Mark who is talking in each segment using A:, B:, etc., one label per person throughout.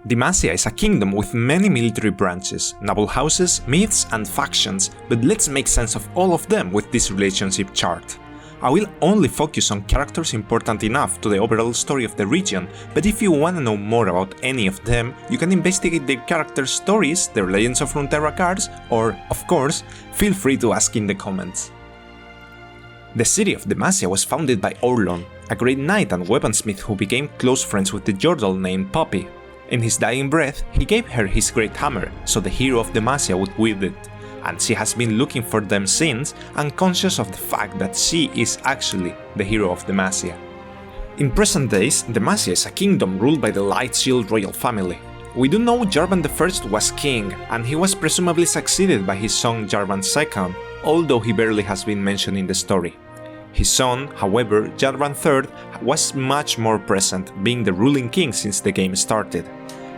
A: Demacia is a kingdom with many military branches, noble houses, myths and factions, but let's make sense of all of them with this relationship chart. I will only focus on characters important enough to the overall story of the region, but if you wanna know more about any of them, you can investigate their character stories, their Legends of Runeterra cards, or, of course, feel free to ask in the comments. The city of Demacia was founded by Orlon, a great knight and weaponsmith who became close friends with the Yordle named Poppy. In his dying breath, he gave her his great hammer, so the hero of Demacia would wield it, and she has been looking for them since, unconscious of the fact that she is actually the hero of Demacia. In present days, Demacia is a kingdom ruled by the Lightshield royal family. We do know Jarvan I was king, and he was presumably succeeded by his son Jarvan II, although he barely has been mentioned in the story. His son, however, Jarvan III, was much more present, being the ruling king since the game started.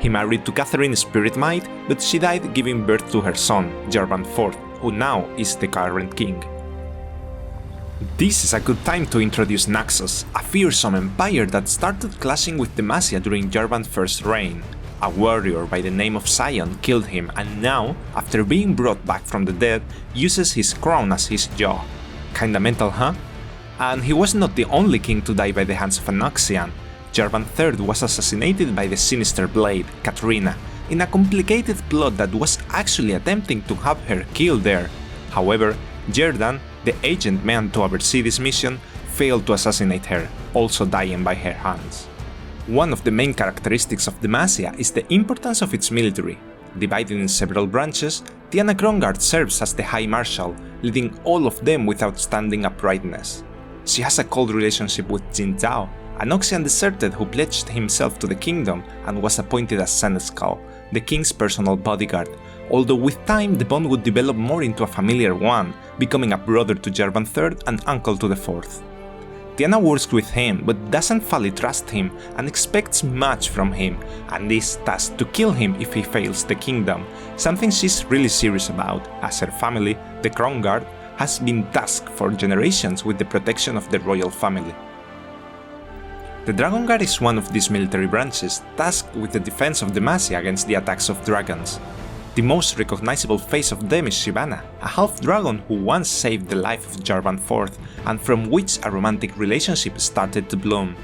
A: He married to Catherine Spiritmight, but she died giving birth to her son, Jarvan IV, who now is the current king. This is a good time to introduce Naxos, a fearsome empire that started clashing with Demacia during Jarvan I's reign. A warrior by the name of Sion killed him and now, after being brought back from the dead, uses his crown as his jaw. Kinda mental, huh? And he was not the only king to die by the hands of a Noxian. Jarvan III was assassinated by the Sinister Blade, Katrina, in a complicated plot that was actually attempting to have her killed there. However, Jerdan, the agent meant to oversee this mission, failed to assassinate her, also dying by her hands. One of the main characteristics of Demacia is the importance of its military. Divided in several branches, Tiana Krongard serves as the High Marshal, leading all of them with outstanding uprightness. She has a cold relationship with Jin Zhao, a Noxian deserted who pledged himself to the kingdom and was appointed as Senescal, the king's personal bodyguard, although with time the bond would develop more into a familiar one, becoming a brother to Jarvan III and uncle to the fourth. Tiana works with him but doesn't fully trust him and expects much from him, and is tasked to kill him if he fails the kingdom, something she's really serious about, as her family, the Krongard, has been tasked for generations with the protection of the royal family. The Dragon Guard is one of these military branches, tasked with the defense of Demacia against the attacks of dragons. The most recognizable face of them is Shyvana, a half-dragon who once saved the life of Jarvan IV, and from which a romantic relationship started to bloom.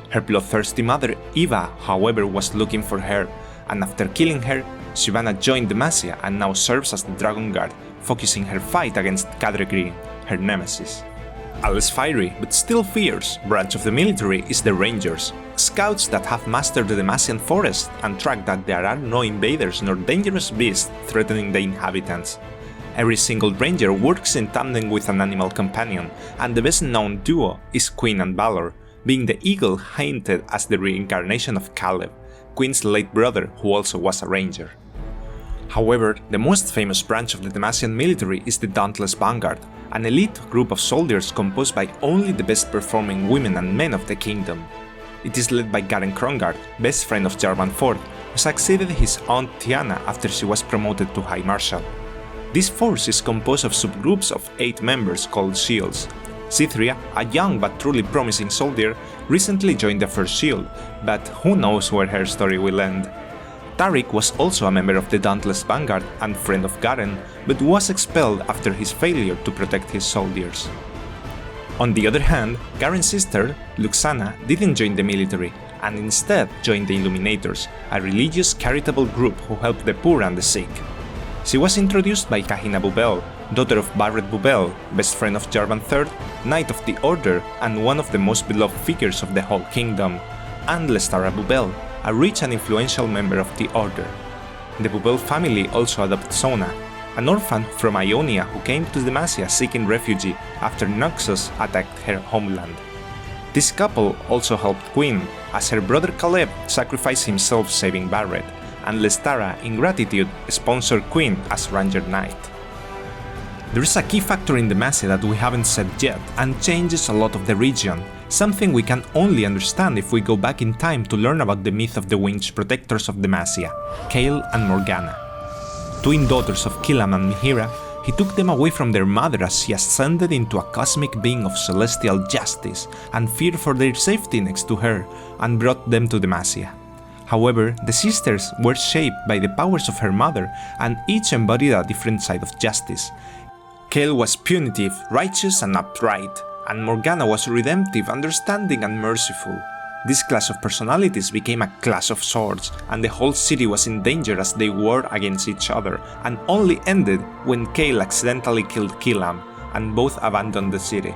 A: Her bloodthirsty mother, Eva, however, was looking for her, and after killing her, Shyvana joined Demacia and now serves as the Dragon Guard, focusing her fight against Kadregrin, her nemesis. A less fiery, but still fierce, branch of the military is the Rangers, scouts that have mastered the Demacian forest and track that there are no invaders nor dangerous beasts threatening the inhabitants. Every single ranger works in tandem with an animal companion, and the best known duo is Queen and Valor, being the eagle hinted as the reincarnation of Caleb, Queen's late brother who also was a ranger. However, the most famous branch of the Demacian military is the Dauntless Vanguard, an elite group of soldiers composed by only the best performing women and men of the kingdom. It is led by Garen Krongard, best friend of Jarvan IV, who succeeded his aunt Tiana after she was promoted to High Marshal. This force is composed of subgroups of 8 members called Shields. Cythria, a young but truly promising soldier, recently joined the First Shield, but who knows where her story will end. Tariq was also a member of the Dauntless Vanguard and friend of Garen, but was expelled after his failure to protect his soldiers. On the other hand, Garen's sister, Luxana, didn't join the military, and instead joined the Illuminators, a religious charitable group who helped the poor and the sick. She was introduced by Kahina Bubel, daughter of Barret Bubel, best friend of Jarvan III, Knight of the Order, and one of the most beloved figures of the whole kingdom, and Lestara Bubel, a rich and influential member of the Order. The Bubel family also adopted Sona, an orphan from Ionia who came to Demacia seeking refuge after Noxus attacked her homeland. This couple also helped Queen, as her brother Caleb sacrificed himself saving Barret, and Lestara, in gratitude, sponsored Queen as Ranger Knight. There is a key factor in Demacia that we haven't said yet, and changes a lot of the region, something we can only understand if we go back in time to learn about the myth of the winged protectors of Demacia, Kael and Morgana. Twin daughters of Kilam and Mihira, he took them away from their mother as she ascended into a cosmic being of celestial justice and fear for their safety next to her, and brought them to Demacia. However, the sisters were shaped by the powers of her mother, and each embodied a different side of justice. Kael was punitive, righteous and upright, and Morgana was redemptive, understanding and merciful. This class of personalities became a clash of swords, and the whole city was in danger as they warred against each other, and only ended when Kael accidentally killed Killam, and both abandoned the city.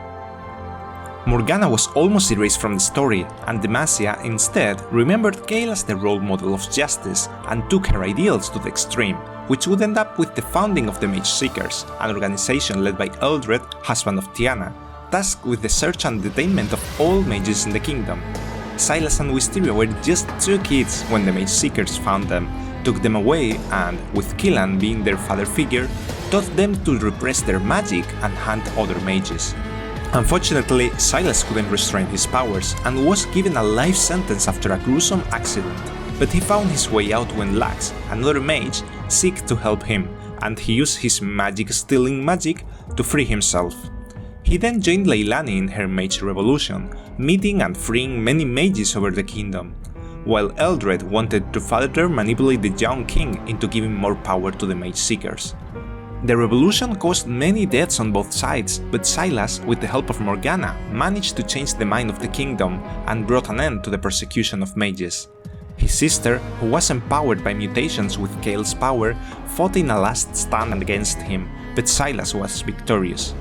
A: Morgana was almost erased from the story, and Demacia instead remembered Kael as the role model of justice and took her ideals to the extreme, which would end up with the founding of the Mage Seekers, an organization led by Eldred, husband of Tiana, tasked with the search and detainment of all mages in the kingdom. Silas and Wisteria were just 2 kids when the Mage Seekers found them, took them away and, with Killan being their father figure, taught them to repress their magic and hunt other mages. Unfortunately, Silas couldn't restrain his powers and was given a life sentence after a gruesome accident, but he found his way out when Lax, another mage, sought to help him, and he used his magic-stealing magic to free himself. He then joined Leilani in her mage revolution, meeting and freeing many mages over the kingdom, while Eldred wanted to further manipulate the young king into giving more power to the Mage Seekers. The revolution caused many deaths on both sides, but Silas, with the help of Morgana, managed to change the mind of the kingdom and brought an end to the persecution of mages. His sister, who was empowered by mutations with Kael's power, fought in a last stand against him, but Silas was victorious.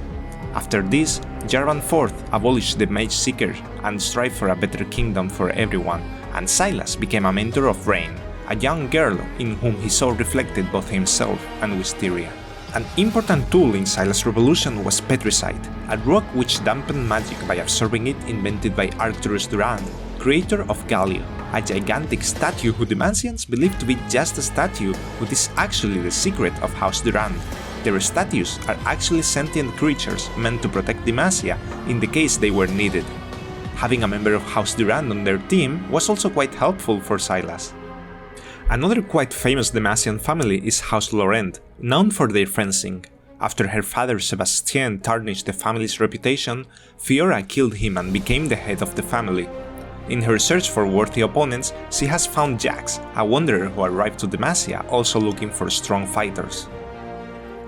A: After this, Jarvan IV abolished the Mage Seeker and strived for a better kingdom for everyone, and Silas became a mentor of Rain, a young girl in whom he saw reflected both himself and Wisteria. An important tool in Silas' revolution was Petricite, a rock which dampened magic by absorbing it, invented by Arcturus Durand, creator of Galio, a gigantic statue who Demacians believe to be just a statue, but is actually the secret of House Durand. Their statues are actually sentient creatures meant to protect Demacia in the case they were needed. Having a member of House Durand on their team was also quite helpful for Silas. Another quite famous Demacian family is House Laurent, known for their fencing. After her father Sebastien tarnished the family's reputation, Fiora killed him and became the head of the family. In her search for worthy opponents, she has found Jax, a wanderer who arrived to Demacia also looking for strong fighters.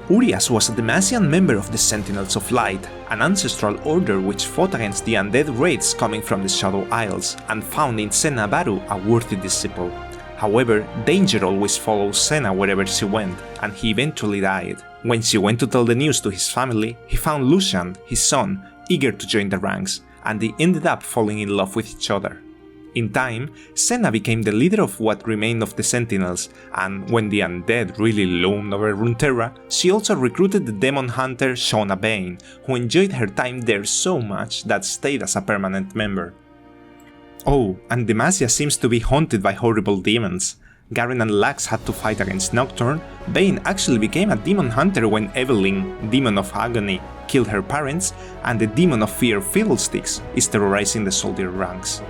A: Urias was a Demacian member of the Sentinels of Light, an ancestral order which fought against the undead wraiths coming from the Shadow Isles, and found in Senna Baru a worthy disciple. However, danger always followed Senna wherever she went, and he eventually died. When she went to tell the news to his family, he found Lucian, his son, eager to join the ranks, and they ended up falling in love with each other. In time, Senna became the leader of what remained of the Sentinels, and when the undead really loomed over Runeterra, she also recruited the demon hunter Shona Bane, who enjoyed her time there so much that stayed as a permanent member. Oh, and Demacia seems to be haunted by horrible demons. Garen and Lax had to fight against Nocturne. Bane actually became a demon hunter when Evelyn, Demon of Agony, killed her parents, and the Demon of Fear Fiddlesticks is terrorizing the soldier ranks.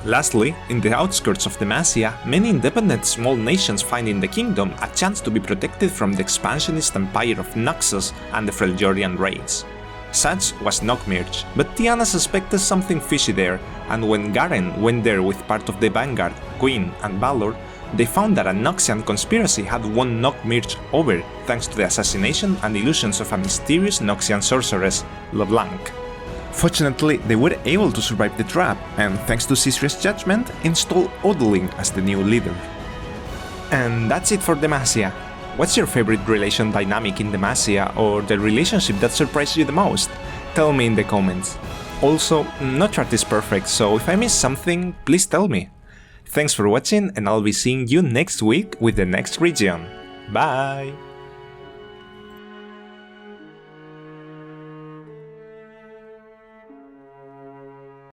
A: Lastly, in the outskirts of Demacia, many independent small nations find in the kingdom a chance to be protected from the expansionist empire of Noxus and the Freljordian raids. Such was Knockmirch, but Tiana suspected something fishy there, and when Garen went there with part of the Vanguard, Queen and Balor, they found that a Noxian conspiracy had won Knockmirch over thanks to the assassination and illusions of a mysterious Noxian sorceress, LeBlanc. Fortunately, they were able to survive the trap, and thanks to Cisria's judgment, install Odeling as the new leader. And that's it for Demacia. What's your favorite relation dynamic in Demacia, or the relationship that surprised you the most? Tell me in the comments. Also, no chart is perfect, so if I missed something, please tell me. Thanks for watching, and I'll be seeing you next week with the next region. Bye!